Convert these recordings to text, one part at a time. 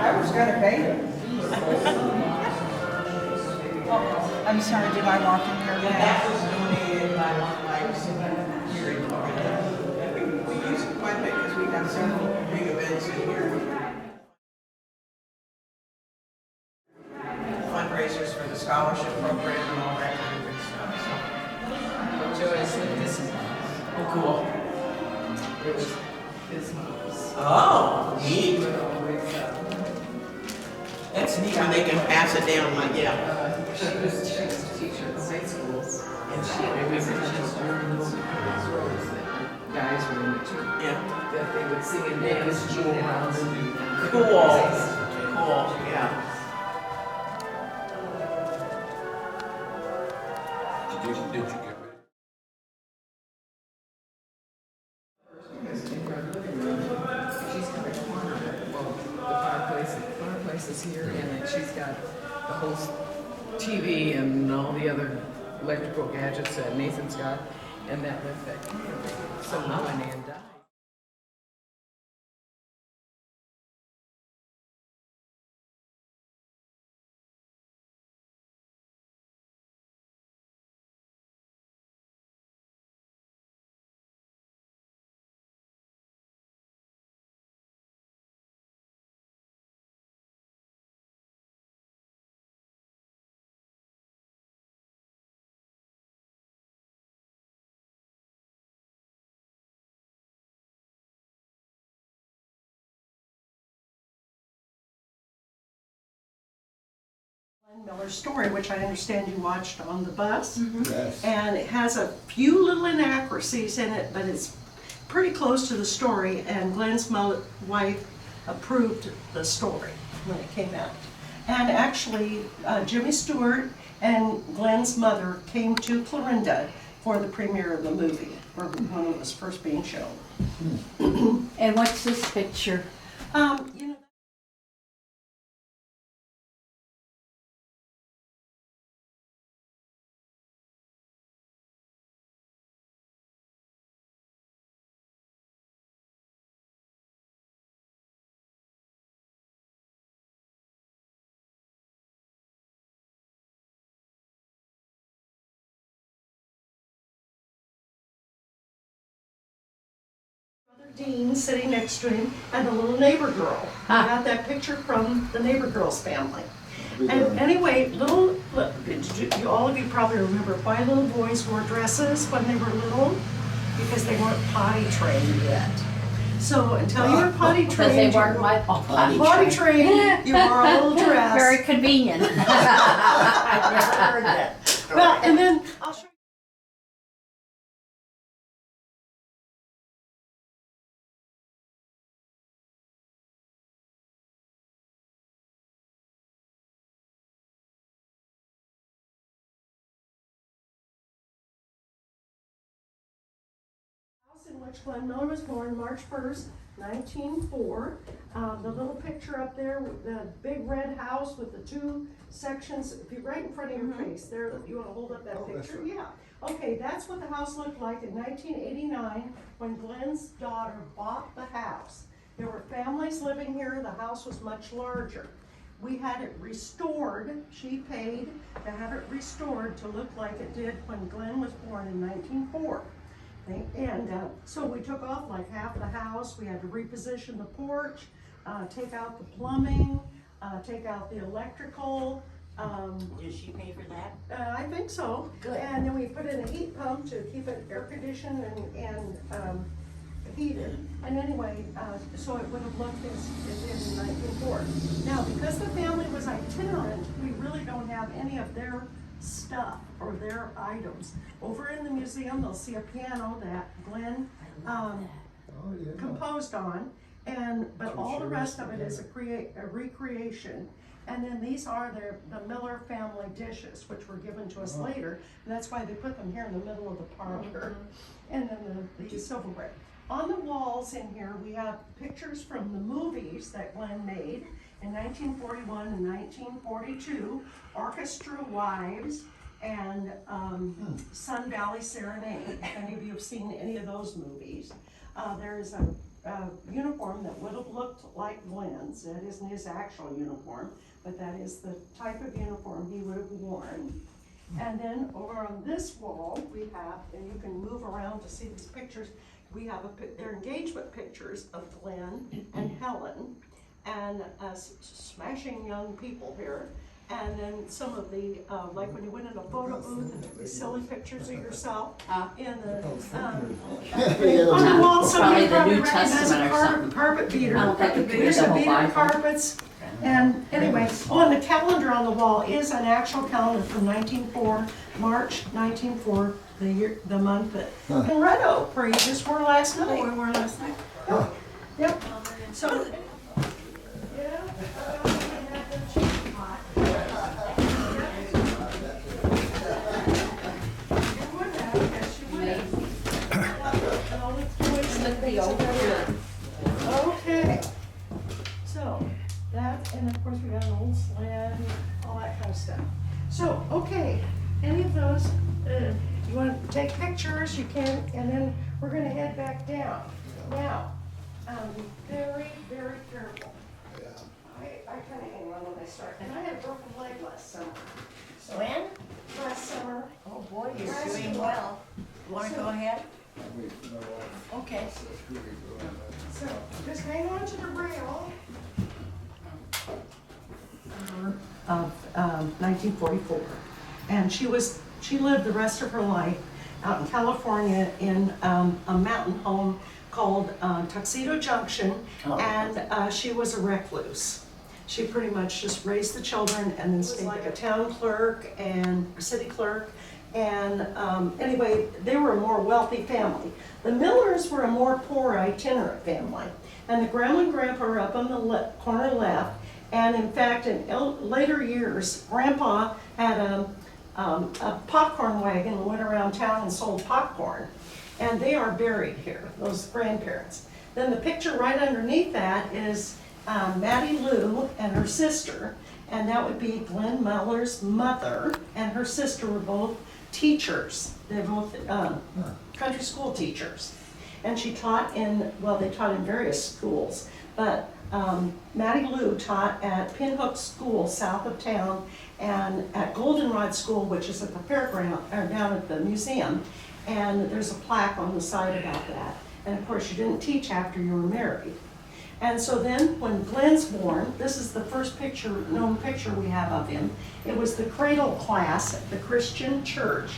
I was gonna pay it. I'm sorry, did I walk in here? That was donated by one of my here in Florida. We use it quite a bit because we have several big events in here. Fundraisers for the scholarship program and all that kind of good stuff. So. Joyce, look, this is, Oh, cool. it was his mom's. Oh, neat. Would always, That's neat when they can pass it down like, yeah. she was a teacher at the high school, and she, I remember she was wearing little robes that guys were into, Yeah. that they would sing and dance, Gene and Allison. Cool. Cool, yeah. Did you get ready? Because in her living room, she's got a corner, well, the fireplace is here, and then she's got the whole TV and all the other electrical gadgets that Nathan's got, and that left that corner. So when Ann died. Miller's story, which I understand you watched on the bus. Yes. And it has a few little inaccuracies in it, but it's pretty close to the story, and Glenn's wife approved the story when it came out. And actually, Jimmy Stewart and Glenn's mother came to Clarinda for the premiere of the movie, or when it was first being shown. And what's this picture? You know, Brother Dean sitting next to him, and the little neighbor girl. I got that picture from the neighbor girl's family. And anyway, all of you probably remember why little boys wore dresses when they were little, because they weren't potty trained yet. So until you were potty Because trained, they you weren't were my potty trained, you wore a little dress. Very convenient. I never heard that. Well, and then I'll show you. In which Glenn Miller was born March 1st, 1904. The little picture up there, the big red house with the two sections, if you're right in front of your face, there, you want to hold up that picture? Right. Yeah. Okay, that's what the house looked like in 1989 when Glenn's daughter bought the house. There were families living here, the house was much larger. We had it restored, she paid to have it restored to look like it did when Glenn was born in 1904. And so we took off like half the house. We had to reposition the porch, take out the plumbing, take out the electrical. Did she pay for that? I think so. Good. And then we put in a heat pump to keep it air conditioned and heated. And anyway, so it would have looked as it did in 1904. Now, because the family was itinerant, we really don't have any of their stuff or their items. Over in the museum, they'll see a piano that Glenn composed on, but all the rest of it is a recreation. And then these are the Miller family dishes, which were given to us later, and that's why they put them here in the middle of the parlor. And then the silverware. On the walls in here, we have pictures from the movies that Glenn made in 1941 and 1942, Orchestra Wives and Sun Valley Serenade, if any of you have seen any of those movies. There's a uniform that would have looked like Glenn's. That isn't his actual uniform, but that is the type of uniform he would have worn. And then over on this wall, we have, and you can move around to see these pictures, we have their engagement pictures of Glenn and Helen, and smashing young people here. And then some of the, like when you went in a photo booth and took these silly pictures of yourself in the, on the wall, somebody Probably the New probably recognized Testament a or something. carpet beater. I don't think it We was used the to whole beat our Bible. carpets. And anyway, and the calendar on the wall is an actual calendar from 1904, March 1904, the year, the month that Loretto parade just wore last night. Oh, we were last night. Yep. So. Okay. So that, and of course we got an old sled, all that kind of stuff. So, okay, any of those, you want to take pictures, you can, and then we're gonna head back down. Now, be very, very careful. I kind of hang on when I start, and I had a broken leg last summer. So When? last summer, Oh boy, you're Last doing year. well. You wanna go ahead? okay, so just hang on to the rail. Of 1944, and she lived the rest of her life out in California in a mountain home called Tuxedo Junction, and she was a recluse. She pretty much just raised the children and then stayed like a town clerk and a city clerk. And anyway, they were a more wealthy family. The Millers were a more poor itinerant family. And the grandma and grandpa are up on the corner left. And in fact, in later years, Grandpa had a popcorn wagon and went around town and sold popcorn. And they are buried here, those grandparents. Then the picture right underneath that is Mattie Lou and her sister. And that would be Glenn Miller's mother and her sister were both teachers. They're both country school teachers. And she taught in, well, they taught in various schools, but Mattie Lou taught at Pinhook School south of town and at Goldenrod School, which is at the fairground, or down at the museum. And there's a plaque on the side about that. And of course, you didn't teach after you were married. And so then when Glenn's born, this is the first known picture we have of him. It was the cradle class at the Christian church.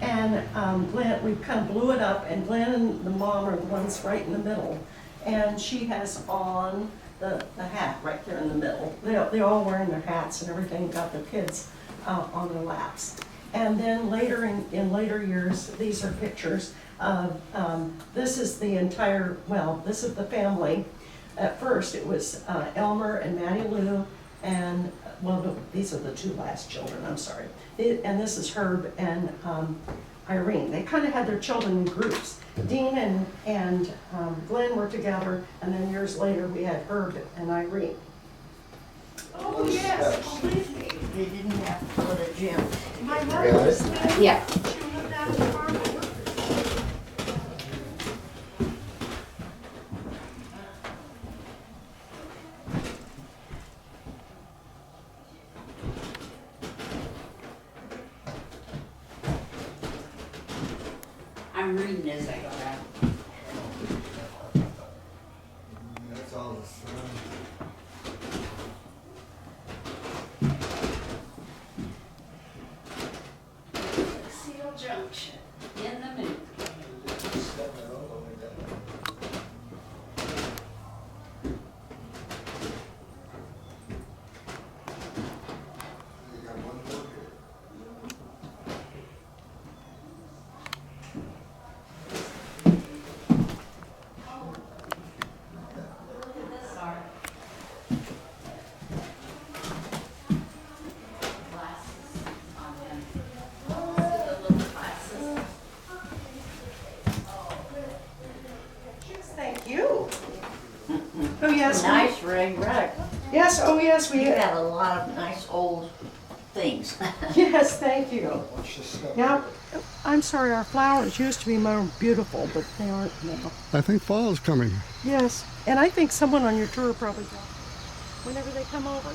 And Glenn, we kind of blew it up, and Glenn and the mom are the ones right in the middle. And she has on the hat right there in the middle. They're all wearing their hats and everything, got their kids on their laps. And then later in later years, these are pictures of, this is the entire, well, this is the family. At first, it was Elmer and Mattie Lou, and, well, no, these are the two last children, I'm sorry. And this is Herb and Irene. They kind of had their children in groups. Dean and Glenn were together, and then years later, we had Herb and Irene. Oh, yes, believe me. They didn't have to go to the gym. My mother was there. Yeah. She lived out in the farm at Workers. I'm reading as I go down. That's all the sun. Tuxedo Junction, in the mood. You got one more here. Look at this art. Glasses on him. See the little glasses? Thank you. Oh, yes. Nice ring, right? Yes, oh, yes, we You have a lot of nice old things. things. Yes, thank you. Watch this stuff. Yeah, I'm sorry, our flowers used to be more beautiful, but they aren't now. I think fall is coming. Yes, and I think someone on your tour probably does, whenever they come over.